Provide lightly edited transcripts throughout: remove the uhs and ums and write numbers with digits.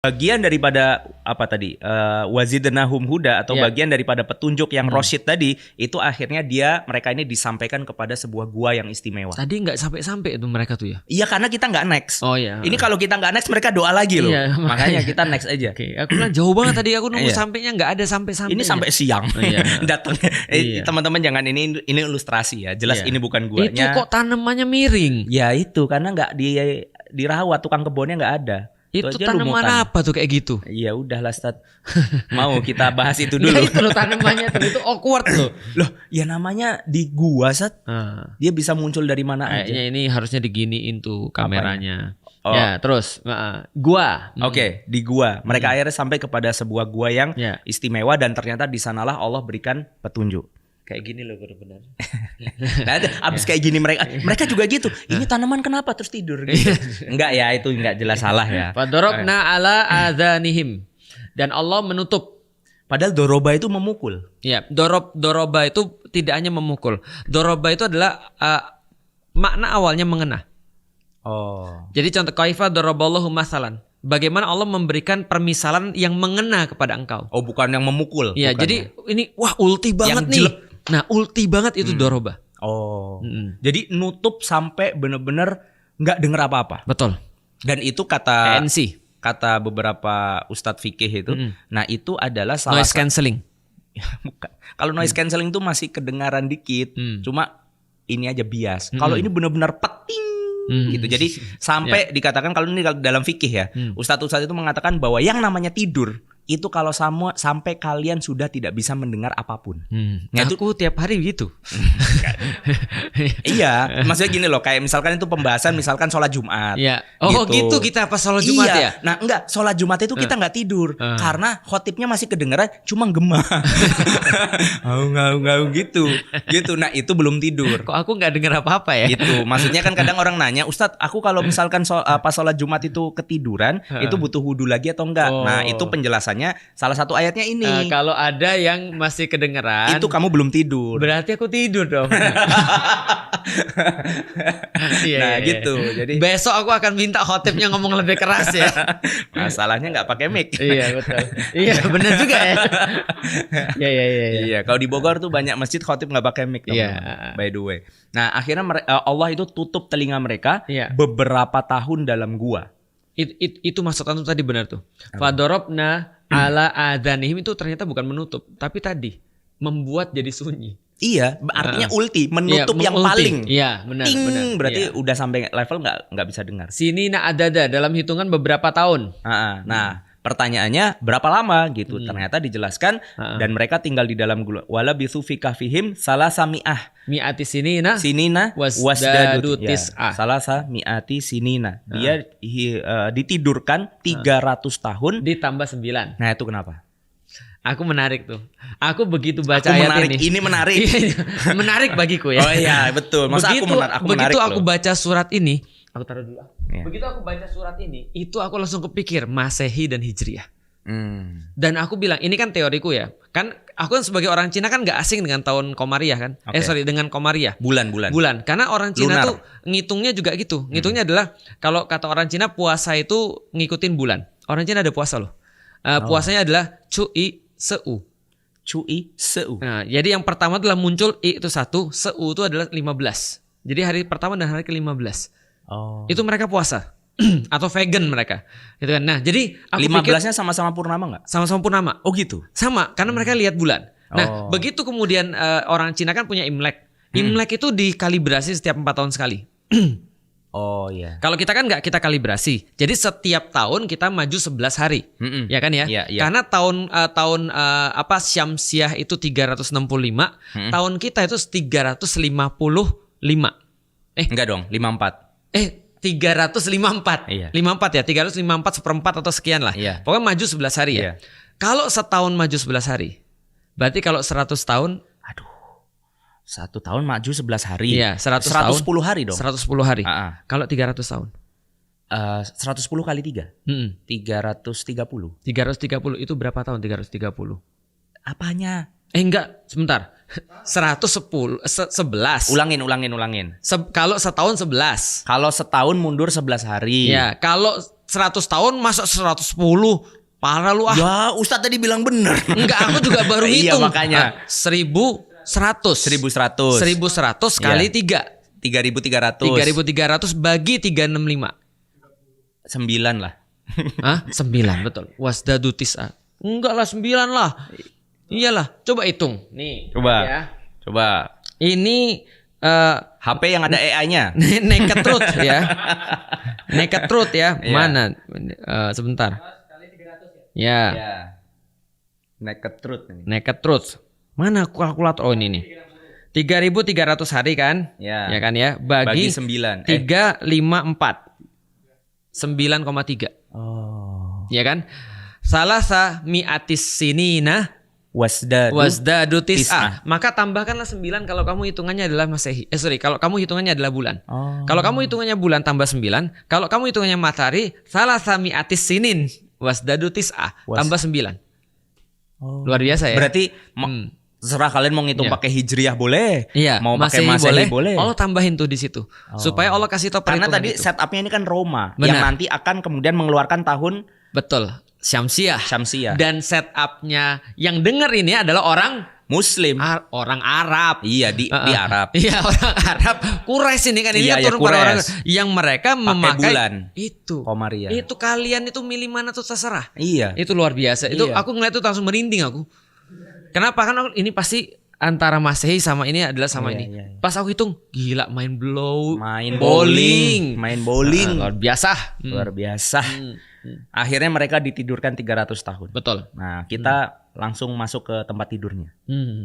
bagian daripada apa tadi wazidnahum huda atau bagian daripada petunjuk yang rasyid tadi itu akhirnya mereka ini disampaikan kepada sebuah gua yang istimewa. Tadi nggak sampai itu mereka tuh ya? Iya, karena kita nggak next. Oh iya. Ini kalau kita nggak next mereka doa lagi loh. Iya, makanya kita next aja. Oke, aku bilang jauh banget tadi aku nunggu sampainya nggak ada sampai. Ini sampai siang datang. Teman-teman jangan ini ilustrasi ya. Jelas ini bukan guanya. Itu kok tanamannya miring? Ya itu karena nggak dirawat, tukang kebunnya nggak ada. Itu tanaman apa tuh kayak gitu? Ya udahlah Stat. Mau kita bahas itu dulu. Ya itu loh tanamannya tuh, itu awkward loh. Loh, ya namanya di gua Sat. Dia bisa muncul dari mana aja. Kayaknya ini harusnya diginiin tuh kameranya. Ya, terus gua. Oke, di gua. Mereka akhirnya sampai kepada sebuah gua yang istimewa dan ternyata di sanalah Allah berikan petunjuk. Kayak gini loh benar-benar. Nah, abis kayak gini mereka juga gitu. Ini tanaman kenapa terus tidur gitu. Enggak ya, itu enggak jelas salah ya. Fadarabna ala adhanihim. Dan Allah menutup. Padahal doroba itu memukul. Ya, doroba itu tidak hanya memukul. Doroba itu adalah makna awalnya mengena. Oh. Jadi contoh kaifa daraballahu masalan. Bagaimana Allah memberikan permisalan yang mengena kepada engkau. Oh, bukan yang memukul. Ya, jadi ini wah ulti banget yang nih. Jelek. Nah, ulti banget itu doroba. Oh. Jadi nutup sampai bener-bener nggak denger apa-apa. Betul. Dan itu kata ANC. Kata beberapa ustadz fikih itu. Nah, itu adalah salah noise cancelling. Kalau noise cancelling itu masih kedengaran dikit. Cuma ini aja bias. Kalau ini benar-benar peting gitu. Jadi sampai dikatakan kalau ini dalam fikih ya, ustadz-ustadz itu mengatakan bahwa yang namanya tidur itu kalau sampai kalian sudah tidak bisa mendengar apapun. Nah, aku tiap hari gitu. Iya, maksudnya gini loh, kayak misalkan itu pembahasan misalkan sholat Jumat. Iya. Oh gitu kita pas sholat Jumat ya? Nah enggak, sholat Jumat itu kita nggak tidur karena khotibnya masih kedengeran cuma gema. Ngaung gitu. Nah itu belum tidur. Kok aku nggak dengar apa-apa ya? Gitu. Maksudnya kan kadang orang nanya, Ustadz, aku kalau misalkan pas sholat Jumat itu ketiduran, itu butuh wudhu lagi atau enggak? Nah itu penjelasannya salah satu ayatnya ini. Kalau ada yang masih kedengeran, itu kamu belum tidur. Berarti aku tidur dong. Gitu. Jadi besok aku akan minta khotibnya ngomong lebih keras ya. Masalahnya nggak pakai mic. Iya betul. Iya benar juga ya. Iya. Kalau di Bogor tuh banyak masjid khotib nggak pakai mic. By the way. Nah akhirnya Allah itu tutup telinga mereka beberapa tahun dalam gua. Itu maksud antum tadi benar tuh. Fadarabna ala adhanihim itu ternyata bukan menutup, tapi tadi membuat jadi sunyi. Iya, artinya ulti, menutup yang paling. Iya, benar. Berarti udah sampai level nggak bisa dengar. Sinina adada dalam hitungan beberapa tahun. Nah, pertanyaannya berapa lama gitu? Ternyata dijelaskan dan mereka tinggal di dalam gula. Wala bithu fi kahfihim salasa mi'ati sinina wasdadu tis'ah. Salasa mi'ati sinina. Dia ditidurkan 300 tahun ditambah 9. Nah, itu kenapa? Aku menarik tuh. Aku begitu baca ayat ini. Ini menarik. Menarik bagiku ya. Oh iya, betul. Masa begitu aku baca surat ini, aku taruh dulu. Begitu aku baca surat ini, itu aku langsung kepikir Masehi dan Hijriah. Dan aku bilang, ini kan teoriku ya. Kan aku kan sebagai orang Cina kan nggak asing dengan tahun Komariah kan. Dengan Komariah. Bulan. Karena orang Cina tuh ngitungnya juga gitu. Ngitungnya adalah kalau kata orang Cina puasa itu ngikutin bulan. Orang Cina ada puasa loh. Puasanya adalah Cu'i Seu. Nah, jadi yang pertama adalah muncul I itu 1, Seu itu adalah 15. Jadi hari pertama dan hari ke-15. Itu mereka puasa. Atau vegan mereka. Gitu kan. Nah, jadi aku 15-nya sama-sama purnama enggak? Sama-sama purnama. Oh gitu. Sama, karena mereka lihat bulan. Nah, begitu kemudian orang Cina kan punya Imlek. Imlek itu dikalibrasi setiap 4 tahun sekali. Oh iya. Kalau kita kan nggak kita kalibrasi. Jadi setiap tahun kita maju 11 hari. Ya kan ya? Karena tahun Syamsiah itu 365, tahun kita itu 355. Enggak dong, 54. 354. 54 ya, 354 seperempat atau sekian lah. Pokoknya maju 11 hari ya. Kalau setahun maju 11 hari, berarti kalau 100 tahun, 1 tahun maju 11 hari. Iya, 110 hari dong. 110 hari. Kalau 300 tahun. 110 kali 3. 330. 330 itu berapa tahun 330? Apanya? Enggak, sebentar. 110 11. Ulangin. Kalau setahun 11. Kalau setahun mundur 11 hari. Ya, kalau 100 tahun masa 110. Parah lu ah. Ya, Ustadz tadi bilang bener. Enggak, aku juga baru Iya, hitung. makanya. 1100. 1100 kali 3. 3.300. 3.300 bagi 365. 9 lah. Hah? 9 betul. Wasdadu tis'a. Enggak lah 9 lah. Iyalah, coba hitung. Nih. Coba. Ya. Coba. Ini HP yang ada AI-nya. naked truth ya. Naked truth ya. Iya. Mana? Sebentar. Ya. Ya. Naked truth ini. Naked truth. Mana kalkulator? Oh ini nih. 3.300 hari kan? Ya. Ya kan ya. Bagi 9. 354. 9,3. Oh. Ya kan? Salasa mi'atis sinina wasdadu tis'a. Maka tambahkanlah 9 kalau kamu hitungannya adalah Masehi. Kalau kamu hitungannya adalah bulan. Oh. Kalau kamu hitungannya bulan tambah 9, kalau kamu hitungannya matahari, salasa mi'atis sinin wasdadu tis'a tambah 9. Oh. Luar biasa ya. Berarti terserah kalian mau ngitung Iya. pakai Hijriah boleh. Iya, Mau pakai Masehi boleh. Allah tambahin tuh di situ. Supaya Allah kasih tahu Karena perhitungan tadi itu. setupnya ini kan Roma. Benar. Yang nanti akan kemudian mengeluarkan tahun Betul. Syamsiah. Syamsiah. Dan setupnya yang dengar ini adalah orang Muslim. orang Arab. Iya di Arab. Iya orang Arab. Quraisy ini kan ini Iya, kan iya, turun pada orang Quraisy. yang mereka memakai bulan. itu. Komariah. Itu kalian itu milih mana tuh terserah. Iya. Itu luar biasa. Itu Iya. aku ngeliat itu langsung merinding aku. Kenapa kan ini pasti antara Masehi sama ini adalah sama Iya, ini. iya, iya. Pas aku hitung, gila main blow, Main bowling. Main bowling. Luar biasa. Luar biasa. Akhirnya mereka ditidurkan 300 tahun. Betul. Nah, kita langsung masuk ke tempat tidurnya.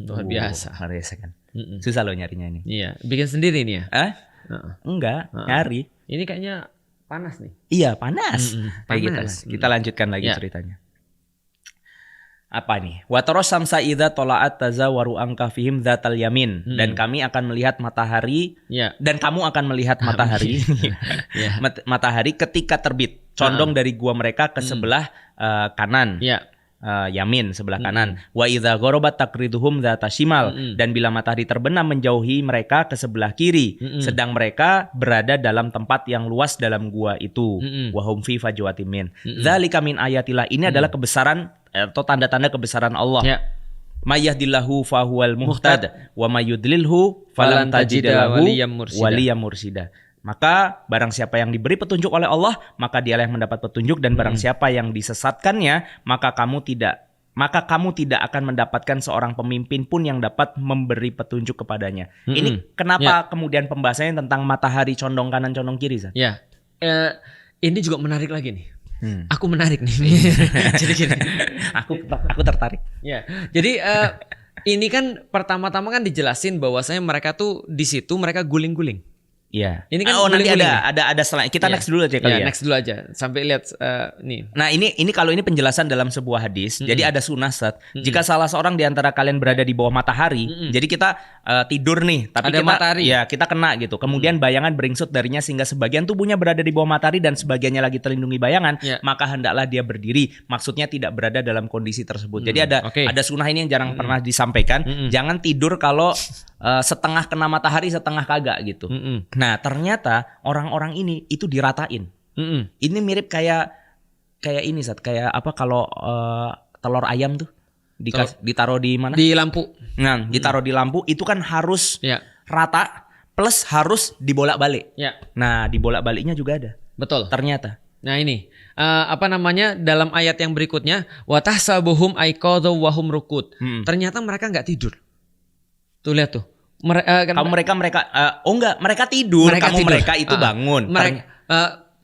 Luar biasa. Luar biasa kan. Susah loh nyarinya ini. Iya, bikin sendiri nih ya. Enggak, nyari. Ini kayaknya panas nih. Iya, panas. Kayak gitu Panas. lah. Kita lanjutkan lagi Ya. ceritanya. Apa nih? Wa taras samsa idza tala'at tazawaru an kahfihim dzatal yamin. Dan kami akan melihat matahari Ya. dan kamu akan melihat matahari. Ya. Matahari ketika terbit, condong dari gua mereka ke sebelah kanan. Ya. Yamin sebelah kanan. Wa idza gharabat taqriduhum dzata shimal. Dan bila matahari terbenam menjauhi mereka ke sebelah kiri, sedang mereka berada dalam tempat yang luas dalam gua itu. Wa hum fi fajwatin min. Dzalika min ayatillah. Ini adalah kebesaran atau tanda-tanda kebesaran Allah. Ya. Mayyahdillahu fahuwal muhtad wa mayudlilhu falam tajidalahu waliyam mursida. Maka barang siapa yang diberi petunjuk oleh Allah, maka dialah yang mendapat petunjuk, dan barang siapa yang disesatkannya, maka kamu tidak akan mendapatkan seorang pemimpin pun yang dapat memberi petunjuk kepadanya. Ini kenapa kemudian pembahasannya tentang matahari condong kanan condong kiri, Zat? Ya. Ini juga menarik lagi nih. Aku menarik nih. Jadi gini. Aku tertarik. Ya. Jadi ini kan pertama-tama kan dijelasin bahwasanya mereka tuh di situ mereka guling-guling. Iya. Ini kan nanti guling-guling ada selanjutnya. Kita next dulu aja kali ya. Next dulu aja sampai lihat nih. Nah ini kalau ini penjelasan dalam sebuah hadis. Jadi ada sunnah, Sat. Jika salah seorang di antara kalian berada di bawah matahari, jadi kita tidur nih, tapi Ada kita matahari. ya kita kena gitu. Kemudian bayangan beringsut darinya sehingga sebagian tubuhnya berada di bawah matahari dan sebagiannya lagi terlindungi bayangan, maka hendaklah dia berdiri. Maksudnya tidak berada dalam kondisi tersebut. Jadi ada sunnah ini yang jarang pernah disampaikan. Jangan tidur kalau setengah kena matahari, setengah kagak gitu. Nah ternyata orang-orang ini itu diratain. Ini mirip kayak ini, Sat. Kayak apa kalau telur ayam tuh ditaruh di mana? Di lampu. Nah, ditaruh di lampu itu kan harus rata plus harus dibolak-balik. Ya. Nah, dibolak-baliknya juga ada. Betul. Ternyata. Nah ini apa namanya dalam ayat yang berikutnya watahsabuhum aiqadhu wa hum rukud. Ternyata mereka nggak tidur. Tuh lihat tuh. Mereka tidur. Mereka itu bangun.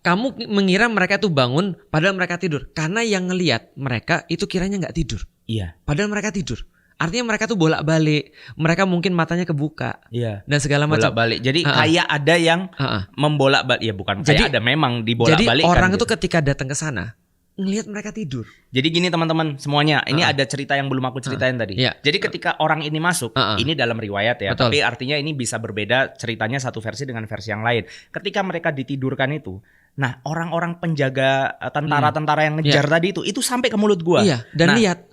Kamu mengira mereka itu bangun, padahal mereka tidur. Karena yang ngelihat mereka itu kiranya nggak tidur. Iya. Padahal mereka tidur. Artinya mereka tuh bolak-balik. Mereka mungkin matanya kebuka. Iya. Dan segala macam. Bolak-balik. Jadi kayak ada yang membolak-balik. Ya bukan. Kayak ada memang dibolak-balik. Jadi orang gitu. itu ketika datang ke sana ngelihat mereka tidur. Jadi gini teman-teman semuanya, ini ada cerita yang belum aku ceritain tadi. Jadi ketika orang ini masuk, ini dalam riwayat ya, Betul. tapi artinya ini bisa berbeda ceritanya satu versi dengan versi yang lain. Ketika mereka ditidurkan itu, nah orang-orang penjaga tentara-tentara yang ngejar tadi itu sampai ke mulut gua. Iya, dan lihat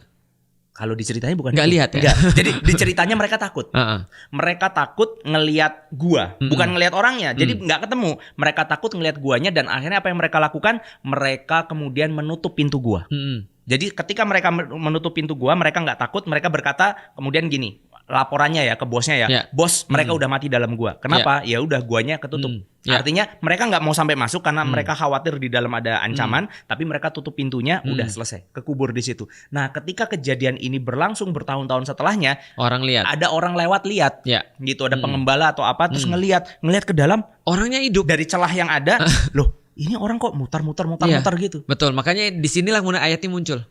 Kalau diceritanya bukan nggak lihat ya. Enggak. Jadi diceritanya mereka takut. Mereka takut ngelihat gua, bukan ngelihat orangnya. Jadi nggak ketemu. Mereka takut ngelihat guanya dan akhirnya apa yang mereka lakukan? Mereka kemudian menutup pintu gua. Jadi ketika mereka menutup pintu gua, mereka nggak takut. Mereka berkata kemudian gini, laporannya ya ke bosnya ya, bos mereka udah mati dalam gua. Kenapa? Ya udah guanya ketutup. Artinya mereka nggak mau sampai masuk karena mereka khawatir di dalam ada ancaman, tapi mereka tutup pintunya, udah selesai, kekubur di situ. Nah, ketika kejadian ini berlangsung bertahun-tahun setelahnya, ada orang lewat lihat, gitu, ada pengembala atau apa, terus ngelihat ke dalam, orangnya hidup dari celah yang ada, loh. Ini orang kok mutar-mutar gitu. Betul, makanya disinilah mulai ayat ini muncul.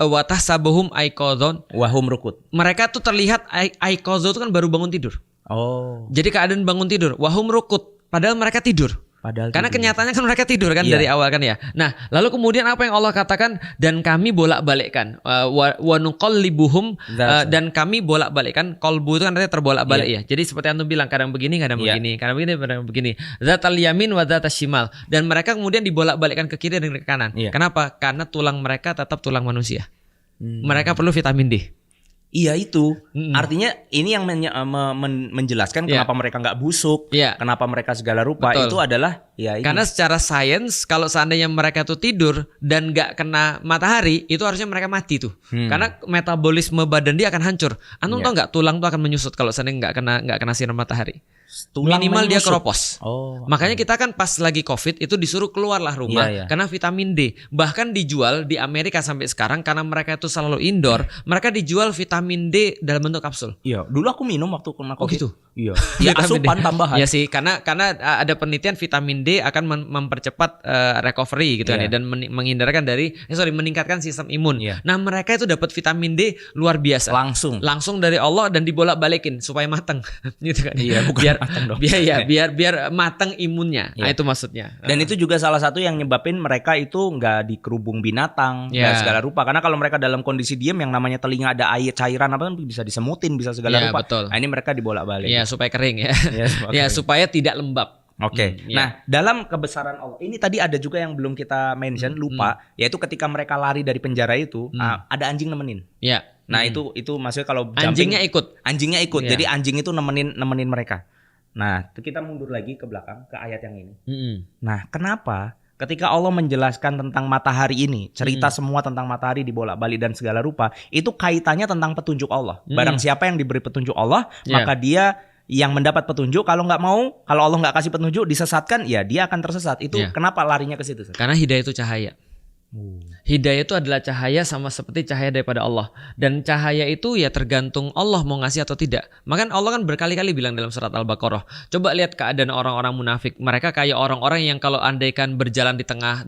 Watahsabuhum aiqadzon wahum rukut. Mereka tuh terlihat aiqadzon itu kan baru bangun tidur. Oh. Jadi keadaan bangun tidur, wahum rukut, padahal mereka tidur. Karena kenyataannya kan mereka tidur kan dari awal kan ya. Nah, lalu kemudian apa yang Allah katakan? Dan kami bolak-balikkan wa nuqallibuhum dan kami bolak-balikkan. Qalbu itu kan artinya terbolak-balik ya. Jadi seperti antum bilang kadang begini, kadang begini, kadang begini. Zatal yamin wa zatas shimal. Dan mereka kemudian dibolak-balikkan ke kiri dan ke kanan. Kenapa? Karena tulang mereka tetap tulang manusia. Mereka perlu vitamin D. Iya itu, artinya ini yang menjelaskan kenapa mereka nggak busuk, kenapa mereka segala rupa. Betul. Itu adalah ya ini. Karena secara sains kalau seandainya mereka tuh tidur dan nggak kena matahari, itu harusnya mereka mati tuh, karena metabolisme badan dia akan hancur. Antum tau nggak tulang tuh akan menyusut kalau seandainya nggak kena sinar matahari. Minimal dia keropos. Makanya kita kan pas lagi COVID itu disuruh keluarlah rumah karena vitamin D. Bahkan dijual di Amerika sampai sekarang karena mereka itu selalu indoor, mereka dijual vitamin D dalam bentuk kapsul. Iya, dulu aku minum waktu kena COVID. Oh gitu. Iya. Ya asupan tambahan. Iya sih, karena ada penelitian vitamin D akan mempercepat recovery gitu kan ya, dan menghindarkan meningkatkan sistem imun. Nah, mereka itu dapat vitamin D luar biasa. Langsung dari Allah dan dibolak-balikin supaya matang gitu kan. Iya, bukan biar matang imunnya. Nah, itu maksudnya. Dan itu juga salah satu yang nyebabin mereka itu nggak dikerubung binatang dan segala rupa. Karena kalau mereka dalam kondisi diam yang namanya telinga ada air cairan apa kan bisa disemutin, bisa segala rupa. Betul. Nah, ini mereka dibolak-balik. Ya, supaya kering ya. Supaya tidak lembab. Oke. Nah, dalam kebesaran Allah ini tadi ada juga yang belum kita mention, lupa, yaitu ketika mereka lari dari penjara itu, ada anjing nemenin. Iya. Nah, itu maksudnya kalau jumping, anjingnya ikut. Jadi anjing itu nemenin mereka. Nah, kita mundur lagi ke belakang ke ayat yang ini. Nah, kenapa ketika Allah menjelaskan tentang matahari ini, cerita semua tentang matahari dibolak-balik dan segala rupa, itu kaitannya tentang petunjuk Allah. Barang siapa yang diberi petunjuk Allah, maka dia yang mendapat petunjuk. Kalau nggak mau, kalau Allah nggak kasih petunjuk, disesatkan, ya dia akan tersesat. Itu kenapa larinya ke situ? Karena hidayah itu cahaya. Hidayah itu adalah cahaya sama seperti cahaya daripada Allah. Dan cahaya itu ya tergantung Allah mau ngasih atau tidak. Makanya Allah kan berkali-kali bilang dalam surat Al-Baqarah, coba lihat keadaan orang-orang munafik. Mereka kayak orang-orang yang kalau andaikan berjalan di tengah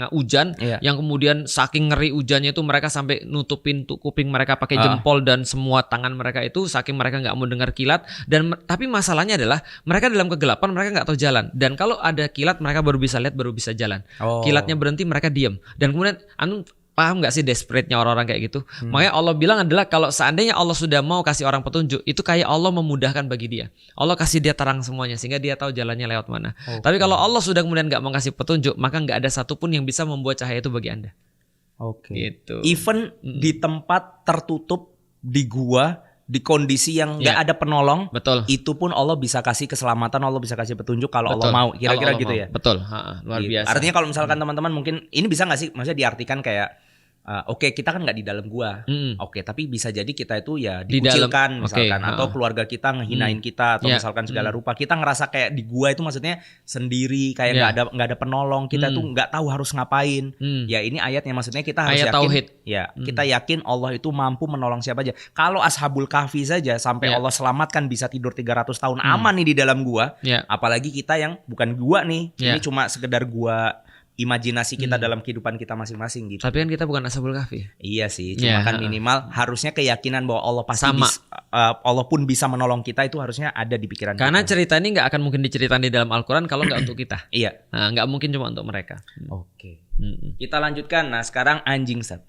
hujan, yang kemudian saking ngeri hujannya itu mereka sampai nutupin kuping mereka pakai jempol dan semua tangan mereka itu saking mereka nggak mau dengar kilat. Dan tapi masalahnya adalah mereka dalam kegelapan, mereka nggak tahu jalan. Dan kalau ada kilat mereka baru bisa lihat, baru bisa jalan. Kilatnya berhenti, mereka diam. Dan kemudian anu paham gak sih desperate-nya orang-orang kayak gitu? Makanya Allah bilang adalah kalau seandainya Allah sudah mau kasih orang petunjuk, itu kayak Allah memudahkan bagi dia. Allah kasih dia terang semuanya sehingga dia tahu jalannya lewat mana. Tapi kalau Allah sudah kemudian gak mau kasih petunjuk, maka gak ada satupun yang bisa membuat cahaya itu bagi Anda. Gitu. Even di tempat tertutup, di gua, di kondisi yang nggak ada penolong, itu pun Allah bisa kasih keselamatan, Allah bisa kasih petunjuk kalau Allah mau, kira-kira gitu ya. Betul, luar biasa. Artinya kalau misalkan teman-teman mungkin ini bisa nggak sih, maksudnya diartikan kayak oke, kita kan nggak di dalam gua, oke, tapi bisa jadi kita itu ya dikucilkan misalkan, atau keluarga kita ngehinain kita, atau misalkan segala rupa, kita ngerasa kayak di gua itu maksudnya sendiri, kayak nggak ada penolong, kita tuh nggak tahu harus ngapain. Ya ini ayatnya maksudnya kita harus ayat yakin, tauhid. Kita yakin Allah itu mampu menolong siapa aja. Kalau Ashabul Kahfi saja sampai Allah selamatkan bisa tidur 300 tahun aman nih di dalam gua, apalagi kita yang bukan gua nih, ini cuma sekedar gua imajinasi kita dalam kehidupan kita masing-masing gitu. Tapi kan kita bukan Ashabul Kahfi. Iya sih, cuma kan minimal harusnya keyakinan bahwa Allah pasti Allah pun bisa menolong kita itu harusnya ada di pikiran Karena kita. cerita ini nggak akan mungkin diceritain di dalam Al-Quran kalau nggak untuk kita. Nah, nggak mungkin cuma untuk mereka. Oke. Kita lanjutkan. Nah, sekarang anjing Sat.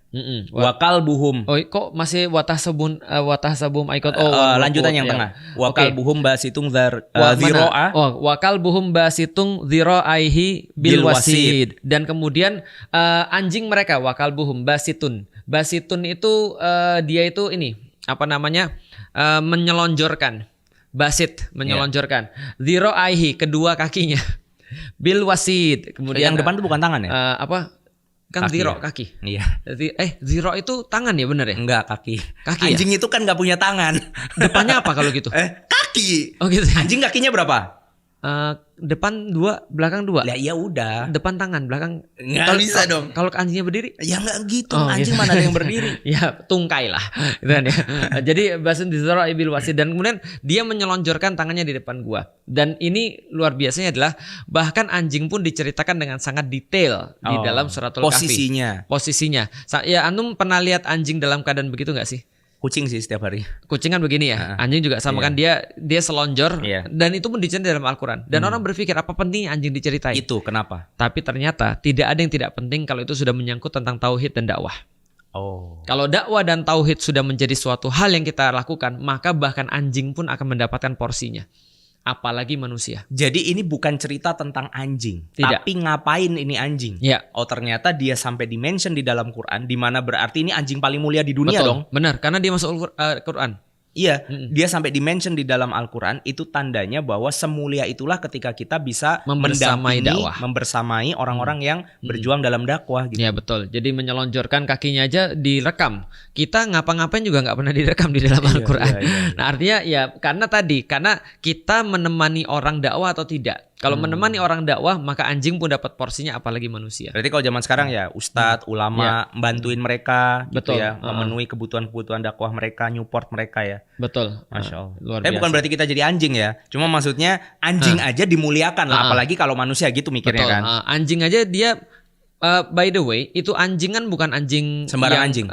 Wakal buhum. Oh, kok masih watahsabum aikot? Lanjutan yang tengah. Wakal buhum basitung dhiro'a. Wakal buhum basitung dhiro'aihi bil wasid. Dan kemudian anjing mereka wakal buhum basitun. Basitun itu dia itu ini apa namanya? Menyelonjorkan. Basit menyelonjorkan. Dhira'aihi kedua kakinya. Bil wasid. Kemudian yang depan itu bukan tangan ya? Apa? Kan dhira' kaki. Iya. Dhira' itu tangan ya benar ya? Enggak, kaki. Kaki. Anjing itu kan nggak punya tangan. Depannya apa kalau gitu? Kaki. Oh gitu. Anjing kakinya berapa? Depan 2, belakang 2. Ya iya udah. Depan tangan, belakang. Nggak bisa dong. Kalau anjingnya berdiri? Ya nggak gitu. Anjing gitu. Mana ada yang berdiri? Ya tungkai lah. Gitu kan ya. Jadi basun dzira'i bil wasid, dan kemudian dia menyelonjorkan tangannya di depan gua. Dan ini luar biasanya adalah bahkan anjing pun diceritakan dengan sangat detail di dalam suratul Kahfi. Posisinya. Ya antum pernah lihat anjing dalam keadaan begitu nggak sih? Kucing sih setiap hari. Kucing kan begini ya. Anjing juga sama kan, dia selonjor dan itu pun diceritain dalam Al-Qur'an. Dan orang berpikir apa pentingnya anjing diceritain? Itu kenapa? Tapi ternyata tidak ada yang tidak penting kalau itu sudah menyangkut tentang tauhid dan dakwah. Kalau dakwah dan tauhid sudah menjadi suatu hal yang kita lakukan, maka bahkan anjing pun akan mendapatkan porsinya. Apalagi manusia. Jadi ini bukan cerita tentang anjing, tidak. Tapi ngapain ini anjing? Ya. Oh ternyata dia sampai dimention di dalam Quran, di mana berarti ini anjing paling mulia di dunia. Betul, dong. Benar, karena dia masuk Quran. Iya, dia sampai dimention di dalam Al-Quran, itu tandanya bahwa semulia itulah ketika kita bisa membersamai dakwah, membersamai orang-orang yang berjuang dalam dakwah gitu. Ya betul. Jadi menyelonjorkan kakinya aja direkam. Kita ngapa-ngapain juga nggak pernah direkam di dalam Al-Quran. Iya. Nah artinya ya karena kita menemani orang dakwah atau tidak. Kalau menemani orang dakwah, maka anjing pun dapat porsinya, apalagi manusia. Berarti kalau zaman sekarang ya ustadz, ulama, bantuin mereka, betul. Gitu ya, memenuhi kebutuhan-kebutuhan dakwah mereka, nyupport mereka ya. Betul. Masya Allah. Luar biasa. Bukan berarti kita jadi anjing ya. Cuma maksudnya anjing aja dimuliakan lah, apalagi kalau manusia gitu mikirnya. Betul. Kan. Anjing aja dia. By the way, itu anjing kan bukan anjing sembarang anjing.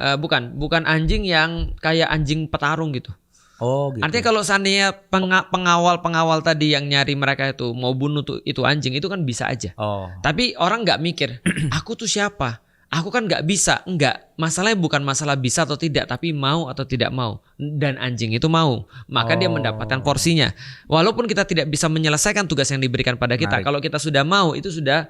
Bukan anjing yang kayak anjing petarung gitu. Oh gitu. Artinya kalau seandainya pengawal tadi yang nyari mereka itu mau bunuh itu anjing, itu kan bisa aja. Tapi orang nggak mikir, aku tuh siapa? Aku kan nggak bisa. Enggak. Masalahnya bukan masalah bisa atau tidak, tapi mau atau tidak mau. Dan anjing itu mau, maka dia mendapatkan porsinya. Walaupun kita tidak bisa menyelesaikan tugas yang diberikan pada kita, kalau kita sudah mau, itu sudah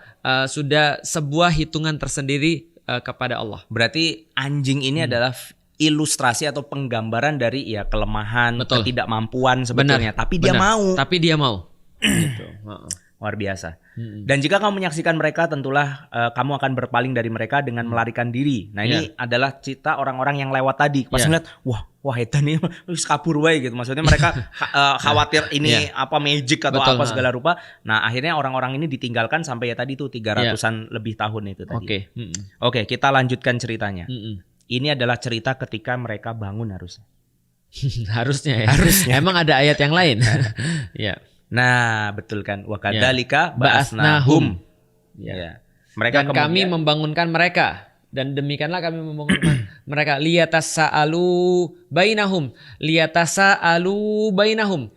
sebuah hitungan tersendiri kepada Allah. Berarti anjing ini adalah ilustrasi atau penggambaran dari ya kelemahan, ketidakmampuan sebetulnya. Tapi dia mau. Tapi dia mau. Gitu. Luar biasa. Dan jika kamu menyaksikan mereka, tentulah kamu akan berpaling dari mereka dengan melarikan diri. Nah ini adalah cerita orang-orang yang lewat tadi. Pas ngeliat, wah edan ini kabur wae gitu. Maksudnya mereka khawatir ini apa magic atau apa segala rupa. Nah akhirnya orang-orang ini ditinggalkan sampai ya tadi tuh 300-an lebih tahun itu tadi. Oke, kita lanjutkan ceritanya. Ini adalah cerita ketika mereka bangun harusnya. Harusnya ya. Emang ada ayat yang lain. Ya. Nah, betul kan. Wa kadzalika ba'asnahum. Ya. Mereka dan kami membangunkan mereka, dan demikianlah kami membangunkan mereka liyatasaalu bainahum.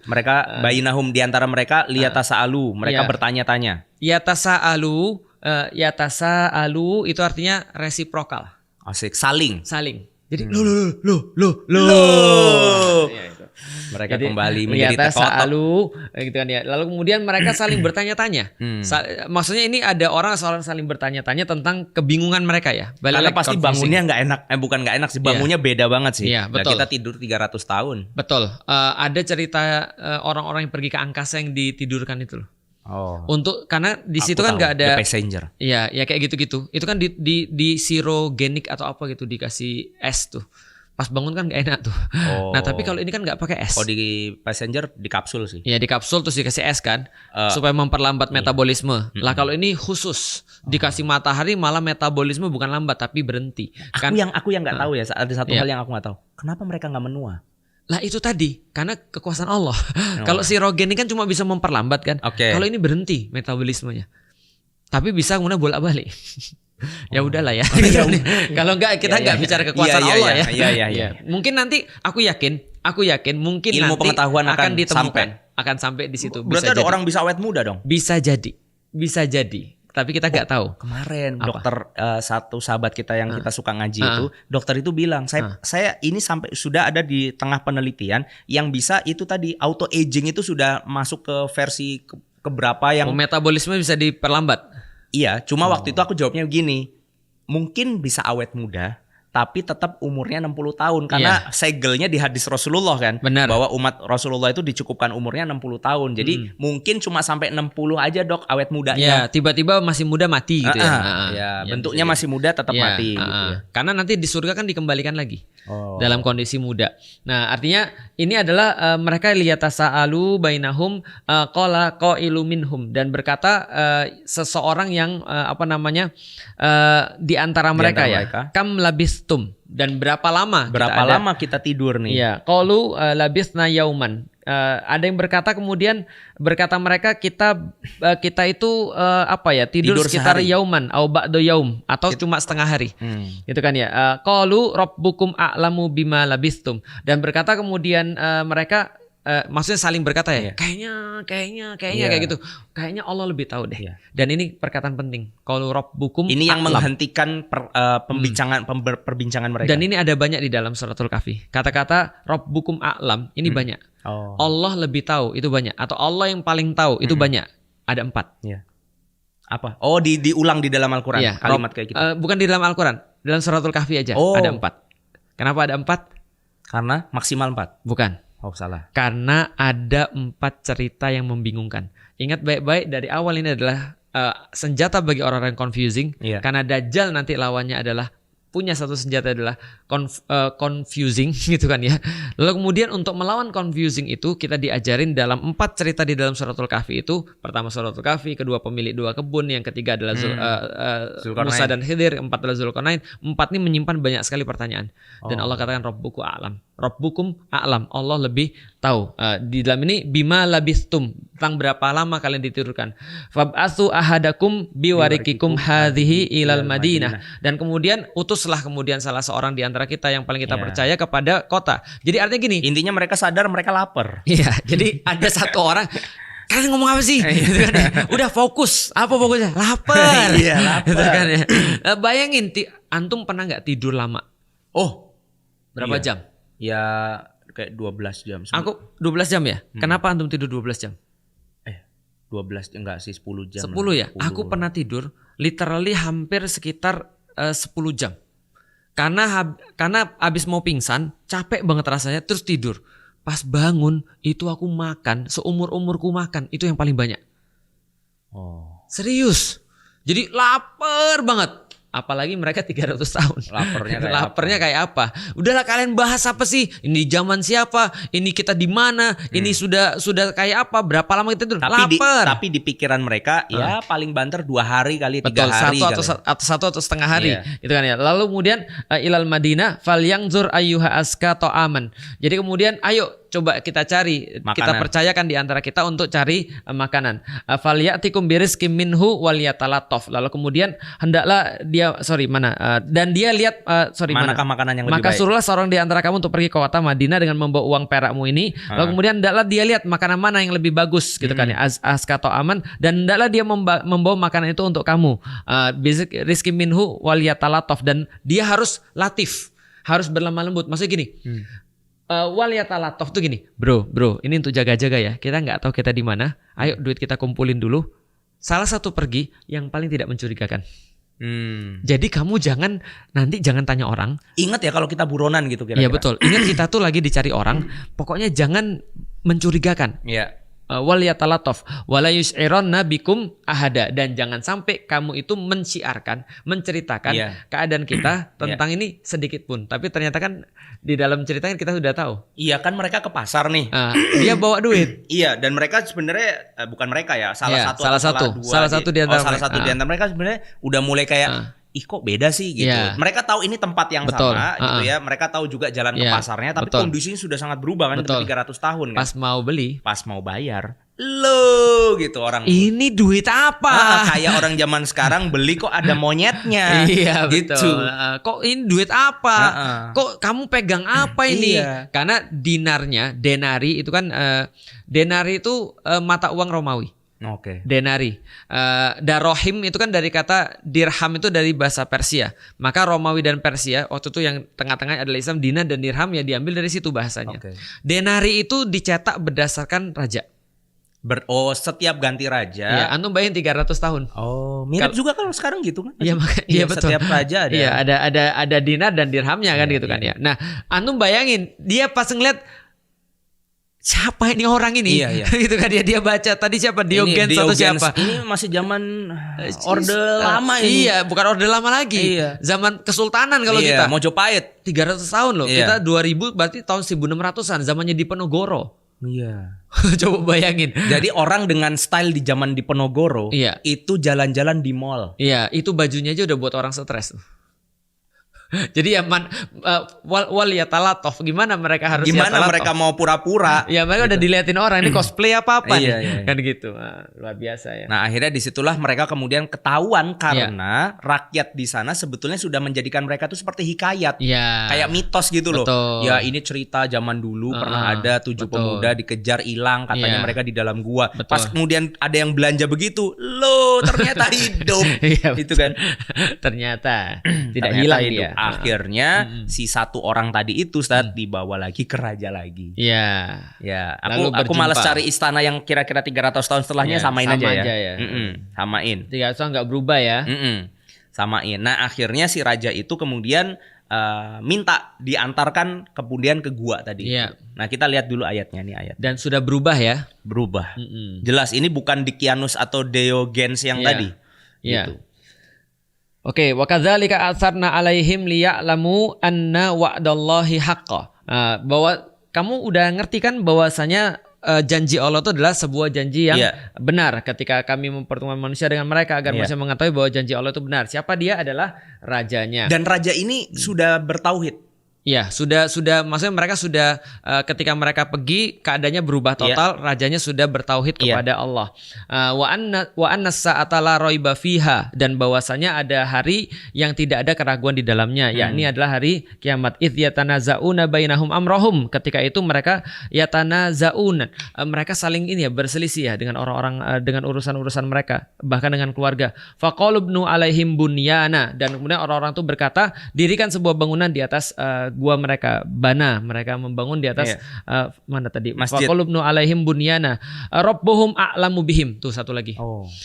Mereka bainahum di antara mereka liyatasaalu. Mereka bertanya-tanya. Yatasaalu itu artinya resiprokal. Asik, saling. Jadi mereka jadi, kembali menjadi tekotok gitu kan ya. Lalu kemudian mereka saling bertanya-tanya. Maksudnya ini ada orang saling bertanya-tanya tentang kebingungan mereka ya. Karena pasti bangunnya nggak enak. Bukan nggak enak sih, bangunnya beda banget sih. Iya, betul. Kita tidur 300 tahun. Betul. Ada cerita orang-orang yang pergi ke angkasa yang ditidurkan itu loh. Karena di situ kan nggak ada The Passenger. Iya, ya kayak gitu-gitu. Itu kan di sirogenik atau apa gitu, dikasih es tuh. Pas bangun kan nggak enak tuh. Nah tapi kalau ini kan nggak pakai es. Di Passenger di kapsul sih. Iya di kapsul terus dikasih es kan, supaya memperlambat metabolisme. Lah kalau ini khusus dikasih matahari malah metabolisme bukan lambat tapi berhenti. Aku yang nggak tahu ya. Ada satu hal yang aku nggak tahu. Kenapa mereka nggak menua? Lah itu tadi karena kekuasaan Allah. Kalau sirogen ini kan cuma bisa memperlambat kan. Kalau ini berhenti metabolismenya. Tapi bisa kemudian bolak-balik. Ya udahlah ya. Kalau enggak kita enggak bicara kekuasaan Allah ya. Iya. Mungkin nanti aku yakin mungkin ilmu nanti pengetahuan akan ditemukan. Akan sampai di situ. Berarti ada orang bisa awet muda dong. Bisa jadi. Tapi kita nggak tahu. Kemarin dokter satu sahabat kita yang kita suka ngaji itu, dokter itu bilang, saya ini sampai sudah ada di tengah penelitian yang bisa itu tadi auto aging itu sudah masuk ke versi keberapa yang metabolisme bisa diperlambat. Iya, cuma waktu itu aku jawabnya gini, mungkin bisa awet muda, tapi tetap umurnya 60 tahun karena segelnya di hadis Rasulullah kan. Benar. Bahwa umat Rasulullah itu dicukupkan umurnya 60 tahun. Jadi mungkin cuma sampai 60 aja dok awet mudanya. Ya, tiba-tiba masih muda mati gitu ya. Bentuknya masih muda tetap mati gitu ya. Karena nanti di surga kan dikembalikan lagi. Dalam kondisi muda. Nah, artinya ini adalah mereka liyatasaalu bainahum qala qailu minhum, dan berkata seseorang yang di antara mereka ya. Kam labistum, dan berapa lama kita tidur nih? Iya, qalu labisna yauman. Ada yang berkata mereka kita itu tidur sekitar sehari. yauman au ba'du yaum, atau cuma setengah hari. Gitu kan ya. Qalu rabbukum a'lamu bima labistum, dan berkata kemudian mereka maksudnya saling berkata ya. Kayaknya kayak gitu. Kayaknya Allah lebih tahu deh. Dan ini perkataan penting. Qalu rabbukum ini yang a'lam. menghentikan perbincangan mereka. Dan ini ada banyak di dalam suratul Kahfi. Kata-kata rabbukum a'lam ini banyak. Allah lebih tahu itu banyak, atau Allah yang paling tahu itu banyak. Ada 4. Apa? Diulang di dalam Al-Quran kalimat kayak gitu. Bukan di dalam Al-Quran, dalam suratul Kahfi aja ada 4. Kenapa ada 4? Karena maksimal 4. Bukan. Salah. Karena ada 4 cerita yang membingungkan. Ingat baik-baik, dari awal ini adalah senjata bagi orang-orang confusing. Karena Dajjal nanti lawannya adalah punya satu senjata adalah confusing gitu kan ya. Lalu kemudian untuk melawan confusing itu kita diajarin dalam 4 cerita di dalam suratul Kahfi itu. Pertama suratul Kahfi, kedua pemilik 2 kebun, yang ketiga adalah Musa dan Khidir, 4 adalah Zulkarnain. 4 ini menyimpan banyak sekali pertanyaan. Dan Allah katakan Rabbukum a'lam, Allah lebih tahu. Di dalam ini bima labistum, tentang berapa lama kalian ditidurkan. Fab'atsu ahadakum biwarikikum hadhihi ilal Madinah. Dan kemudian utuslah kemudian salah seorang di antara kita yang paling kita percaya kepada kota. Jadi artinya gini. Intinya mereka sadar mereka lapar. Iya, jadi ada satu orang, kalian ngomong apa sih? Gitu kan ya. Udah fokus. Apa fokusnya? Lapar. Lapar. Gitu kan ya. Bayangin, antum pernah nggak tidur lama? Berapa jam? Ya kayak 12 jam. Aku 12 jam ya? Kenapa antum tidur 12 jam? 12 enggak sih, 10 jam. 10 ya? 10. Aku pernah tidur literally hampir sekitar 10 jam. Karena abis mau pingsan, capek banget rasanya, terus tidur. Pas bangun, itu aku makan, seumur-umurku makan, itu yang paling banyak. Serius. Jadi lapar banget. Apalagi mereka 300 tahun. Laparnya kayak apa? Udahlah, kalian bahas apa sih? Ini zaman siapa? Ini kita di mana? Ini sudah kayak apa? Berapa lama kita tidur? Lapar. Tapi di pikiran mereka ya paling banter 2 hari kali, 3 hari. Satu atau setengah hari. Gitu kan ya. Lalu kemudian ilal Madinah falyanzur ayyuha aska ta'aman. Jadi kemudian ayo coba kita cari, kita percayakan di antara kita untuk cari makanan. Falyatikum birizqim minhu waliyatalataf. Lalu kemudian hendaklah dia dan dia lihat manakah makanan yang lebih maka baik. suruhlah seorang di antara kamu untuk pergi ke kota Madinah dengan membawa uang perakmu ini. Lalu kemudian hendaklah dia lihat makanan mana yang lebih bagus gitu kan ya. Askato aman, dan hendaklah dia membawa makanan itu untuk kamu. Rizqim minhu waliyatalataf, dan dia harus latif, harus berlemah lembut. Maksudnya gini. Waliyatalataf tuh gini, bro, ini untuk jaga-jaga ya. Kita nggak tahu kita di mana. Ayo duit kita kumpulin dulu. Salah satu pergi yang paling tidak mencurigakan. Jadi kamu jangan tanya orang. Ingat ya kalau kita buronan gitu kira-kira. Iya betul. Ingat kita tuh lagi dicari orang. Pokoknya jangan mencurigakan. Iya. Waliyatalataf wala yus'iranna bikum ahada, dan jangan sampai kamu itu menceritakan keadaan kita tentang ini sedikit pun. Tapi ternyata kan di dalam ceritanya kita sudah tahu. Iya kan, mereka ke pasar nih. Dia bawa duit. Iya, dan mereka sebenarnya bukan mereka ya, salah satu di antara mereka sebenarnya udah mulai kayak kok beda sih gitu. Mereka tahu ini tempat yang sama gitu ya. Mereka tahu juga jalan ke pasarnya, tapi kondisinya sudah sangat berubah kan, udah 300 tahun kan. Pas mau beli, pas mau bayar, lo gitu orang. Ini duit apa? Kayak orang zaman sekarang beli kok ada monyetnya. Iya gitu. Betul. Kok ini duit apa? Kok kamu pegang apa ini? Karena denari itu kan denari itu mata uang Romawi. Denari. Darohim itu kan dari kata dirham, itu dari bahasa Persia. Maka Romawi dan Persia waktu itu yang tengah-tengah adalah Islam, dinar dan dirham ya diambil dari situ bahasanya. Denari itu dicetak berdasarkan raja. Setiap ganti raja. Iya, antum bayangin 300 tahun. Oh, mirip juga kalau sekarang gitu kan? Iya, betul. Setiap raja ada. Iya, ada dinar dan dirhamnya kan gitu kan ya. Nah, antum bayangin dia pas ngeliat siapa ini orang ini? Iya. gitu kan dia baca tadi siapa Diogenes atau siapa? Ini masih zaman orde lama ini. Iya, bukan orde lama lagi. Iya. Zaman kesultanan kalau kita. Mojopahit. 300 tahun loh. Iya. Kita 2000 berarti tahun 1600-an zamannya Diponegoro. Iya. Coba bayangin. Jadi orang dengan style di zaman Diponegoro itu jalan-jalan di mall. Iya, itu bajunya aja udah buat orang stres tuh. Jadi ya wal yatalatov, gimana mereka harus mereka mau pura-pura? Ya mereka udah diliatin orang ini cosplay apa nih? Iya. Kan gitu. Luar biasa ya. Nah, akhirnya disitulah mereka kemudian ketahuan karena rakyat di sana sebetulnya sudah menjadikan mereka tuh seperti hikayat. Iya. Kayak mitos gitu loh. Betul. Ya, ini cerita zaman dulu pernah ada 7 pemuda dikejar hilang, katanya mereka di dalam gua. Betul. Pas kemudian ada yang belanja begitu, loh ternyata hidup. Gitu kan. Ternyata tidak hilang dia. Akhirnya si satu orang tadi itu dibawa lagi ke raja lagi. Iya. Ya, aku malas cari istana yang kira-kira 300 tahun setelahnya, samain aja ya. Samain. 300 tahun enggak berubah ya. Samain. Nah, akhirnya si raja itu kemudian minta diantarkan kemudian ke gua tadi. Iya. Nah, kita lihat dulu ayatnya nih ayat. Dan sudah berubah ya? Berubah. Jelas ini bukan Dikianus atau Diogenes yang tadi. Iya. Gitu. Oke, wa kadzalika atsarna alaihim liya'lamu anna wa'dallahi haqqo. Bahwa kamu udah ngerti kan bahwasanya janji Allah itu adalah sebuah janji yang benar ketika kami mempertemukan manusia dengan mereka agar manusia mengetahui bahwa janji Allah itu benar. Siapa dia? Adalah rajanya. Dan raja ini sudah bertauhid. Ya, sudah maksudnya mereka sudah ketika mereka pergi keadaannya berubah total, rajanya sudah bertauhid kepada Allah. Wa anna sa'ata la raiba fiha, dan bahwasanya ada hari yang tidak ada keraguan di dalamnya, yakni adalah hari kiamat. Idz yatanaza'una bainahum amrahum, ketika itu mereka yatanaza'un, mereka saling berselisih ya dengan orang-orang dengan urusan-urusan mereka, bahkan dengan keluarga. Faqalubnu alaihim bunyana, dan kemudian orang-orang itu berkata, dirikan sebuah bangunan di atas gua mereka, mereka membangun di atas mana tadi? Faqalubnu alaihim bunyana rabbuhum a'lamu bihim. Tuh satu lagi.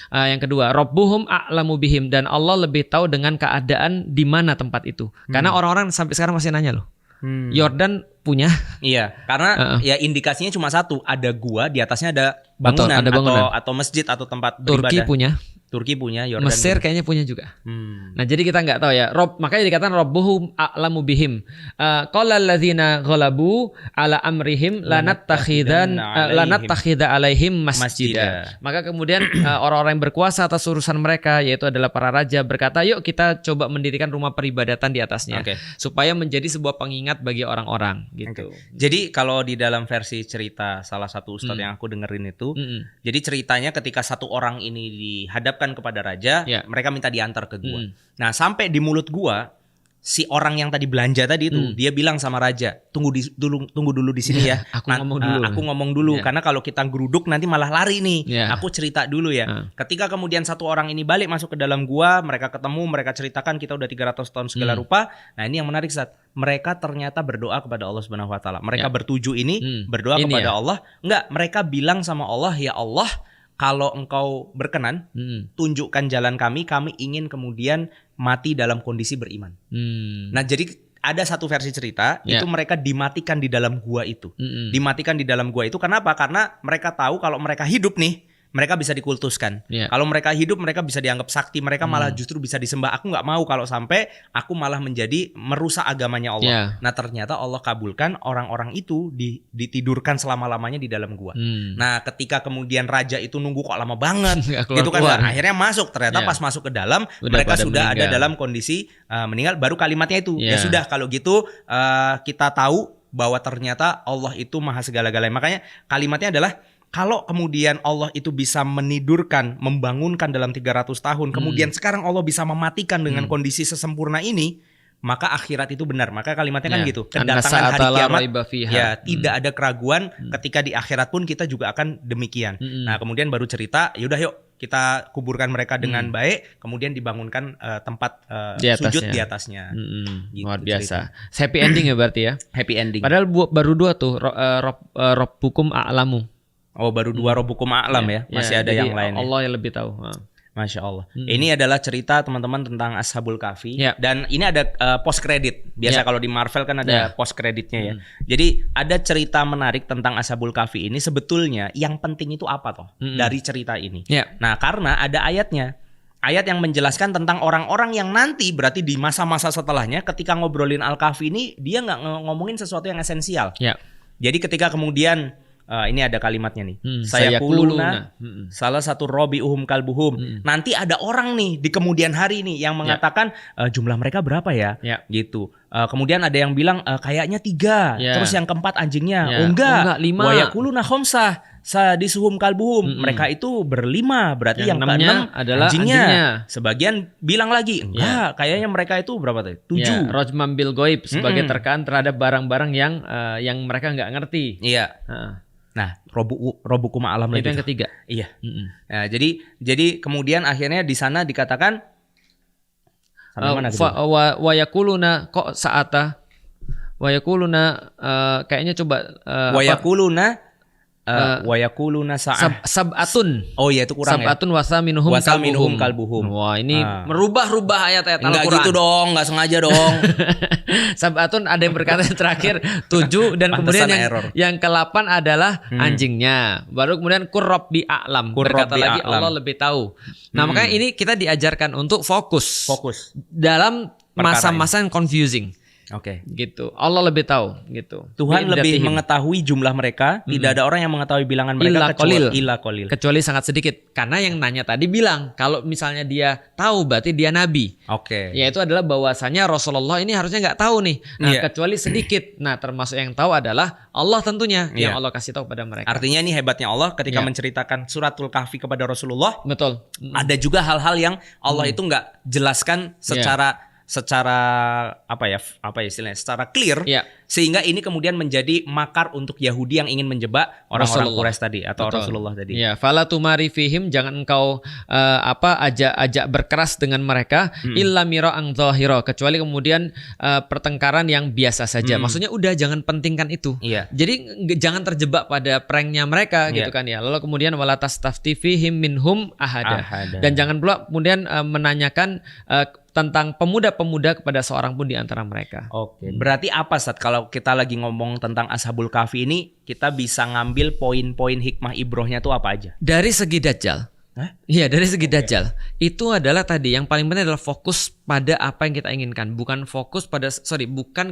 Yang kedua, rabbuhum a'lamu bihim, dan Allah lebih tahu dengan keadaan di mana tempat itu. Karena orang-orang sampai sekarang masih nanya loh. Yordan punya. Iya, karena ya indikasinya cuma satu, ada gua, di atasnya ada bangunan, atau masjid atau tempat beribadah. Turki punya, Yordan Mesir kayaknya punya juga. Nah, jadi kita nggak tahu ya. Makanya dikatakan rabbuhum a'lamu bihim. Qala alladzina ghalabu ala amrihim lanattakhidha alaihim masjida. Maka kemudian orang-orang yang berkuasa atas urusan mereka, yaitu adalah para raja, berkata, "Yuk kita coba mendirikan rumah peribadatan di atasnya supaya menjadi sebuah pengingat bagi orang-orang." Gitu. Jadi kalau di dalam versi cerita salah satu ustadz yang aku dengerin itu, jadi ceritanya ketika satu orang ini dihadapkan kepada raja, mereka minta diantar ke gua. Nah, sampai di mulut gua, si orang yang tadi belanja tadi itu, dia bilang sama raja, tunggu dulu di sini ya. Aku ngomong dulu. Karena kalau kita geruduk nanti malah lari nih. Aku cerita dulu ya. Ketika kemudian satu orang ini balik masuk ke dalam gua, mereka ketemu, mereka ceritakan kita udah 300 tahun segala rupa. Nah, ini yang menarik, Ustaz. Mereka ternyata berdoa kepada Allah Subhanahu wa taala. Mereka bertujuh ini berdoa kepada Allah. Enggak, mereka bilang sama Allah, "Ya Allah, kalau engkau berkenan, tunjukkan jalan kami ingin kemudian mati dalam kondisi beriman." Nah, jadi ada satu versi cerita, itu mereka dimatikan di dalam gua itu. Dimatikan di dalam gua itu kenapa? Karena mereka tahu kalau mereka hidup nih, mereka bisa dikultuskan. Kalau mereka hidup, mereka bisa dianggap sakti. Mereka malah justru bisa disembah. Aku nggak mau kalau sampai aku malah menjadi merusak agamanya Allah. Nah, ternyata Allah kabulkan, orang-orang itu ditidurkan selama-lamanya di dalam gua. Nah, ketika kemudian raja itu nunggu kok lama banget, gitu kan? Nah, akhirnya masuk. Ternyata pas masuk ke dalam, mereka sudah ada dalam kondisi meninggal. Baru kalimatnya itu, ya sudah kalau gitu kita tahu bahwa ternyata Allah itu maha segala-galanya. Makanya kalimatnya adalah, kalau kemudian Allah itu bisa menidurkan, membangunkan dalam 300 tahun, kemudian sekarang Allah bisa mematikan dengan kondisi sesempurna ini, maka akhirat itu benar. Maka kalimatnya kan gitu, kedatangan hari kiamat, tidak ada keraguan, ketika di akhirat pun kita juga akan demikian. Nah, kemudian baru cerita, yaudah yuk kita kuburkan mereka dengan baik, kemudian dibangunkan tempat sujud di atasnya. Gitu, luar biasa. Cerita. Happy ending ya berarti ya? Happy ending. Padahal baru 2 tuh, Rabbukum a'lamu. Oh, baru 2 Rabbukum a'lam ya. Masih ada yang lain. Allah yang lebih tahu. Masya Allah. Ini adalah cerita teman-teman tentang Ashabul Kahfi. Dan ini ada post credit. Biasa kalau di Marvel kan ada post creditnya ya. Jadi ada cerita menarik tentang Ashabul Kahfi ini. Sebetulnya yang penting itu apa toh dari cerita ini? Nah, karena ada ayatnya. Ayat yang menjelaskan tentang orang-orang yang nanti berarti di masa-masa setelahnya ketika ngobrolin Al-Kahfi ini dia nggak ngomongin sesuatu yang esensial. Jadi ketika kemudian ini ada kalimatnya nih. Saya kuluna salah satu robiuhum kalbuhum. Nanti ada orang nih di kemudian hari nih yang mengatakan jumlah mereka berapa ya? Gitu. Kemudian ada yang bilang kayaknya 3. Terus yang keempat anjingnya. Oh enggak 5. Wa yakuluna khamsah sadisuhum kalbuhum. Mereka itu berlima. Berarti yang keenam adalah anjingnya. Sebagian bilang lagi enggak, kayaknya mereka itu berapa tuh? 7. Rajman bil ghaib sebagai terkaan terhadap barang-barang yang mereka enggak ngerti. Nah, Rabbukum a'lam itu yang ketiga. Iya. Nah, jadi kemudian akhirnya di sana dikatakan wa yakuluna kok saata wa yakuluna kayaknya coba wa yakuluna wa yakuluna sab'atun. Oh iya itu kurang sab'atun ya. Wasaminuhum kalbuhum. Wah, ini merubah-rubah ayat-ayat Al-Qur'an. Enggak gitu dong, enggak sengaja dong. Sab'atun ada yang berkata yang terakhir 7 dan kemudian yang ke-8 adalah anjingnya. Baru kemudian Rabbi a'lam. Berkata lagi Allah lebih tahu. Nah, makanya ini kita diajarkan untuk fokus dalam masa-masa yang confusing. Gitu. Allah lebih tahu gitu. Tuhan lebih mengetahui jumlah mereka. Tidak ada orang yang mengetahui bilangan mereka kecuali sangat sedikit. Karena yang nanya tadi bilang kalau misalnya dia tahu berarti dia nabi. Yaitu adalah bahwasanya Rasulullah ini harusnya nggak tahu nih. Nah, kecuali sedikit. Nah, termasuk yang tahu adalah Allah tentunya yang Allah kasih tahu pada mereka. Apa-Artinya ini hebatnya Allah ketika menceritakan suratul Kahfi kepada Rasulullah. Betul. Ada juga hal-hal yang Allah itu nggak jelaskan secara apa ya istilahnya secara clear sehingga ini kemudian menjadi makar untuk Yahudi yang ingin menjebak orang-orang Quraisy tadi atau Rasulullah tadi. Fala tumari fihim, jangan engkau ajak berkeras dengan mereka illa mira'an zahira, kecuali kemudian pertengkaran yang biasa saja. Maksudnya udah jangan pentingkan itu. Jadi jangan terjebak pada pranknya mereka gitu kan ya. Lalu kemudian wala tastafti fihim minhum ahada. Dan jangan pula kemudian menanyakan tentang pemuda-pemuda kepada seorang pun di antara mereka. Berarti apa Ustaz kalau kita lagi ngomong tentang Ashabul Kahfi ini kita bisa ngambil poin-poin hikmah ibrohnya tuh apa aja? Dari segi Dajjal. Iya, dari segi Dajjal. Itu adalah tadi yang paling penting adalah fokus pada apa yang kita inginkan, bukan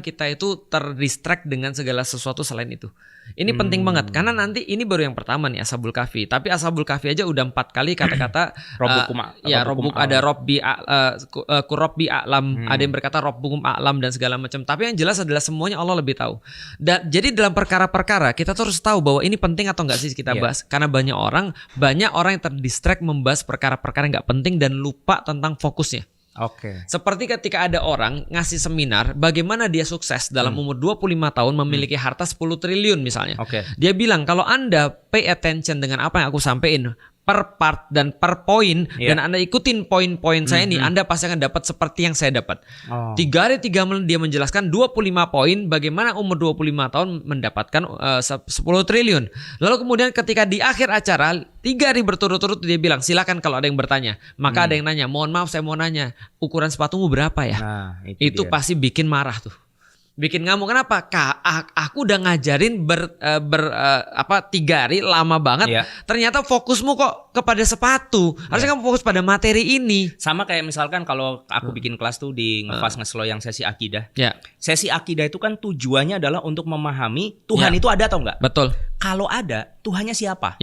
kita itu terdistract dengan segala sesuatu selain itu. Ini penting banget karena nanti ini baru yang pertama nih Ashabul Kahfi. Tapi Ashabul Kahfi aja udah 4 kali kata-kata Rabbi a'lam, ada yang berkata Rabbukum a'lam dan segala macam. Tapi yang jelas adalah semuanya Allah lebih tahu. Jadi dalam perkara-perkara kita tuh harus tahu bahwa ini penting atau enggak sih kita bahas. Karena banyak orang yang terdistract membahas perkara-perkara yang enggak penting dan lupa tentang fokusnya. Seperti ketika ada orang ngasih seminar bagaimana dia sukses dalam umur 25 tahun memiliki harta 10 triliun misalnya. Dia bilang kalau Anda pay attention dengan apa yang aku sampaikan per part dan per poin dan Anda ikutin poin-poin saya ini, Anda pasti akan dapat seperti yang saya dapat. 3 hari 3 malam dia menjelaskan 25 poin bagaimana umur 25 tahun mendapatkan 10 triliun. Lalu kemudian ketika di akhir acara 3 hari berturut-turut dia bilang silakan kalau ada yang bertanya. Maka ada yang nanya, mohon maaf saya mau nanya, ukuran sepatumu berapa ya? Itu pasti bikin marah tuh. Bikin ngamuk. Kenapa? Aku udah ngajarin 3 hari lama banget. Ternyata fokusmu kok kepada sepatu. Harusnya kamu fokus pada materi ini. Sama kayak misalkan kalau aku bikin kelas tuh di Ngefas Ngeslo yang sesi akidah. Sesi akidah itu kan tujuannya adalah untuk memahami Tuhan itu ada atau enggak? Betul. Kalau ada, Tuhannya siapa?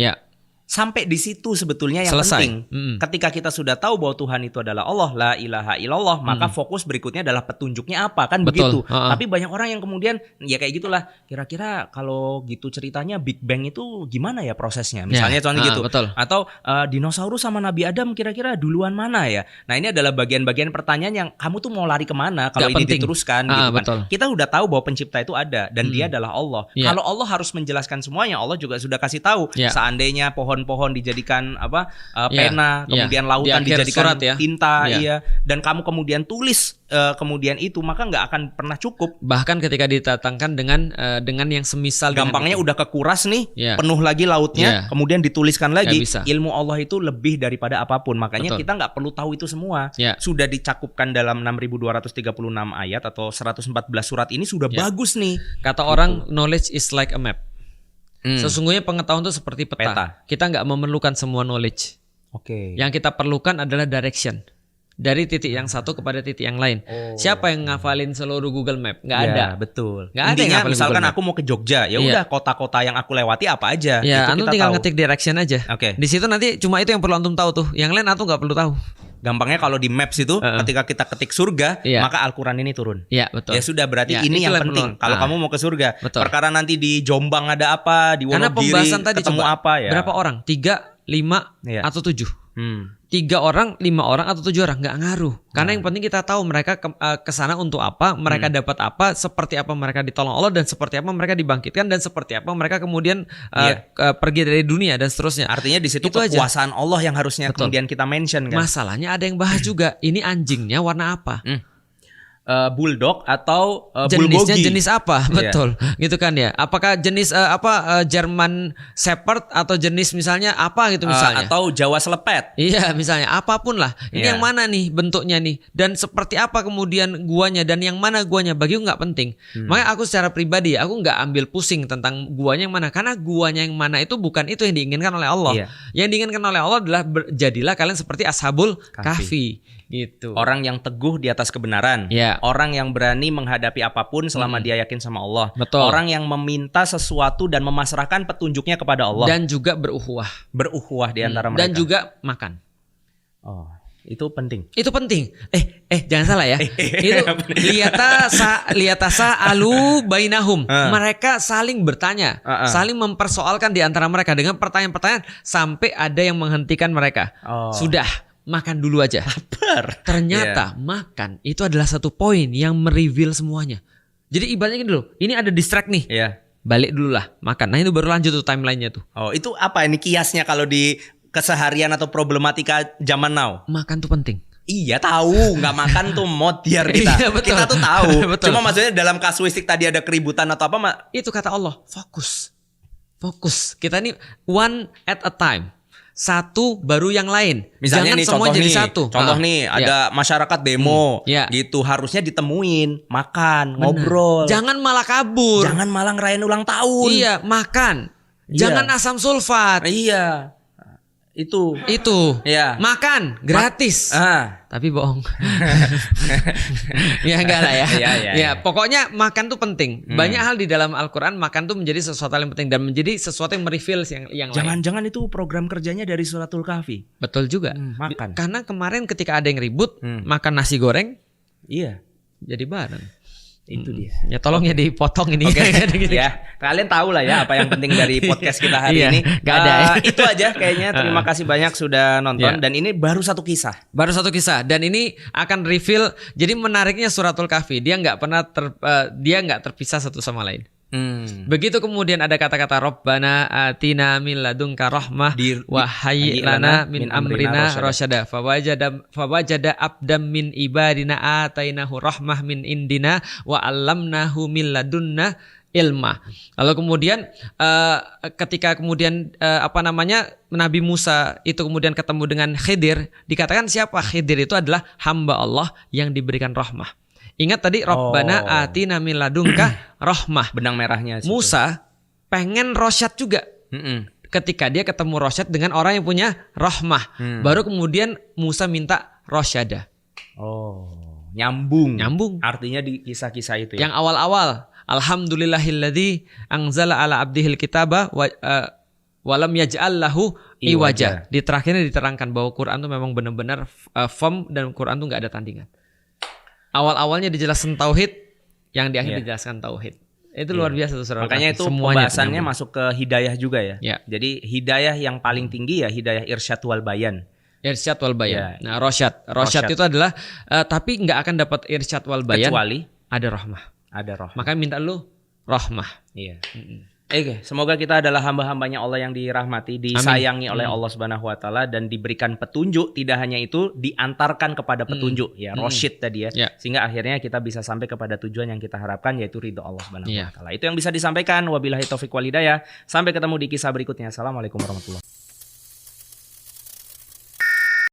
Sampai di situ sebetulnya yang selesai. Penting. Ketika kita sudah tahu bahwa Tuhan itu adalah Allah, la ilaha illallah, maka fokus berikutnya adalah petunjuknya apa, kan begitu. Tapi banyak orang yang kemudian ya kayak gitulah. Kira-kira kalau gitu ceritanya Big Bang itu gimana ya prosesnya? Misalnya contoh gitu. Atau dinosaurus sama Nabi Adam kira-kira duluan mana ya? Nah, ini adalah bagian-bagian pertanyaan yang kamu tuh mau lari kemana kalau ini diteruskan gitu kan. Kita udah tahu bahwa pencipta itu ada dan dia adalah Allah. Kalau Allah harus menjelaskan semuanya, Allah juga sudah kasih tahu seandainya pohon pohon-pohon dijadikan pena, kemudian lautan di dijadikan surat, ya. tinta, dan kamu kemudian tulis kemudian itu, maka nggak akan pernah cukup. Bahkan ketika ditatangkan dengan yang semisal, gampangnya udah kekuras nih, penuh lagi lautnya, kemudian dituliskan lagi. Ilmu Allah itu lebih daripada apapun, makanya kita nggak perlu tahu itu semua. Sudah dicakupkan dalam 6.236 ayat atau 114 surat ini sudah bagus nih. Kata orang, knowledge is like a map. Sesungguhnya pengetahuan itu seperti peta. Kita nggak memerlukan semua knowledge. Yang kita perlukan adalah direction. Dari titik yang satu kepada titik yang lain. Siapa yang ngafalin seluruh Google Map? Nggak ada. Betul. Nggak ada yang misalkan aku mau ke Jogja, ya udah kota-kota yang aku lewati apa aja. Ya, itu antum tinggal ngetik direction aja. Di situ nanti cuma itu yang perlu antum tahu tuh. Yang lain antum nggak perlu tahu. Gampangnya kalau di Maps itu ketika kita ketik surga, maka Al-Quran ini turun. Iya, betul. Ya sudah, berarti ini yang penting. Kalau kamu mau ke surga, perkara nanti di Jombang ada apa, di Wonogiri ketemu apa ya. Berapa orang? 3, 5, atau 7? 3 orang, 5 orang, atau 7 orang, nggak ngaruh. Karena yang penting kita tahu mereka kesana untuk apa, mereka dapat apa, seperti apa mereka ditolong Allah, dan seperti apa mereka dibangkitkan, dan seperti apa mereka kemudian pergi dari dunia dan seterusnya. Artinya di situ kekuasaan Allah yang harusnya kemudian kita mention kan. Masalahnya ada yang bahas juga. Ini anjingnya warna apa? Bulldog atau jenisnya bulgogi. Jenis apa? Betul. Gitu kan ya. Apakah jenis German Shepherd atau jenis misalnya apa gitu misalnya. Atau Jawa Selepet. Iya, misalnya apapun lah. Ini yang mana nih bentuknya nih, dan seperti apa kemudian guanya, dan yang mana guanya bagi aku nggak penting. Makanya aku secara pribadi aku nggak ambil pusing tentang guanya yang mana, karena guanya yang mana itu bukan itu yang diinginkan oleh Allah. Yang diinginkan oleh Allah adalah jadilah kalian seperti Ashabul Kahfi. Gitu. Orang yang teguh di atas kebenaran. Orang yang berani menghadapi apapun selama dia yakin sama Allah. Betul. Orang yang meminta sesuatu dan memasrahkan petunjuknya kepada Allah. Dan juga beruhuwah. Beruhuwah di antara mereka. Dan juga makan. Itu penting. Itu penting. Jangan salah ya. Itu liyatasa alu bainahum. Mereka saling bertanya, saling mempersoalkan di antara mereka dengan pertanyaan-pertanyaan sampai ada yang menghentikan mereka. Sudah. Makan dulu aja. Ternyata makan itu adalah satu poin yang mereveal semuanya. Jadi ibaratnya gini loh, ini ada distract nih. Balik dulu lah, makan. Nah itu baru lanjut tuh timelinenya tuh. Itu apa ini kiasnya kalau di keseharian atau problematika zaman now? Makan tuh penting. Iya tahu, nggak makan tuh modiar kita. Iya, betul. Kita tuh tahu. Betul. Cuma maksudnya dalam kasuistik tadi ada keributan atau apa? Itu kata Allah, fokus. Kita ini one at a time. Satu baru yang lain. Misalnya jangan nih, semua jadi satu. Contoh nih, ada masyarakat demo, gitu harusnya ditemuin, makan, ngobrol. Jangan malah kabur. Jangan malah ngerayain ulang tahun. Iya, makan. Jangan asam sulfat. Iya. Itu. Makan gratis. Tapi bohong. Ya enggak lah ya. Ya, pokoknya makan tuh penting. Banyak hal di dalam Al-Qur'an makan tuh menjadi sesuatu yang penting dan menjadi sesuatu yang mereveal yang lain. Jangan-jangan itu program kerjanya dari Suratul Kahfi. Betul juga. Makan. Karena kemarin ketika ada yang ribut, makan nasi goreng, jadi bareng. Itu dia. Ya tolong ya dipotong ini. Ya, kalian tahu lah ya apa yang penting dari podcast kita hari ini. Gak ada. Itu aja kayaknya. Terima kasih banyak sudah nonton. Dan ini baru satu kisah. Dan ini akan reveal. Jadi menariknya Suratul Kahfi, dia nggak terpisah satu sama lain. Begitu kemudian ada kata-kata Rabbana atina min ladunka rahmah wa hayyi lana min amrina rasyada fawajada abdam min ibadina atainahu rahmah min indina wa 'allamnahu min ladunna ilma. Lalu kemudian ketika kemudian Nabi Musa itu kemudian ketemu dengan Khidir, dikatakan siapa Khidir itu adalah hamba Allah yang diberikan rahmah. Ingat tadi Rabbana atina min ladunka rahmah. Benang merahnya situ. Musa pengen rosyad juga. Ketika dia ketemu rosyad dengan orang yang punya rahmah. Baru kemudian Musa minta rosyada. Nyambung. Artinya di kisah-kisah itu ya. Yang awal-awal, alhamdulillahilladzi anzala ala abdihil kitaba walam yaj'al lahu iwaja. Di terakhirnya diterangkan bahwa Quran itu memang benar-benar firm dan Quran itu enggak ada tandingan. Awal-awalnya dijelaskan tauhid, yang di akhir dijelaskan tauhid. Itu luar biasa tuh. Makanya itu pembahasannya masuk ke hidayah juga ya. Jadi hidayah yang paling tinggi ya hidayah irsyad wal bayan. Irsyad wal bayan. Nah, rosyad itu adalah tapi nggak akan dapat irsyad wal bayan kecuali ada rahmah. Makanya minta lu rahmah. Oke, semoga kita adalah hamba-hambanya Allah yang dirahmati, disayangi oleh Allah Subhanahu wa taala dan diberikan petunjuk, tidak hanya itu diantarkan kepada petunjuk ya, Rasyid tadi ya. Sehingga akhirnya kita bisa sampai kepada tujuan yang kita harapkan yaitu ridho Allah Subhanahu wa taala. Itu yang bisa disampaikan. Wabillahi taufik wal hidayah. Sampai ketemu di kisah berikutnya. Assalamualaikum warahmatullahi wabarakatuh.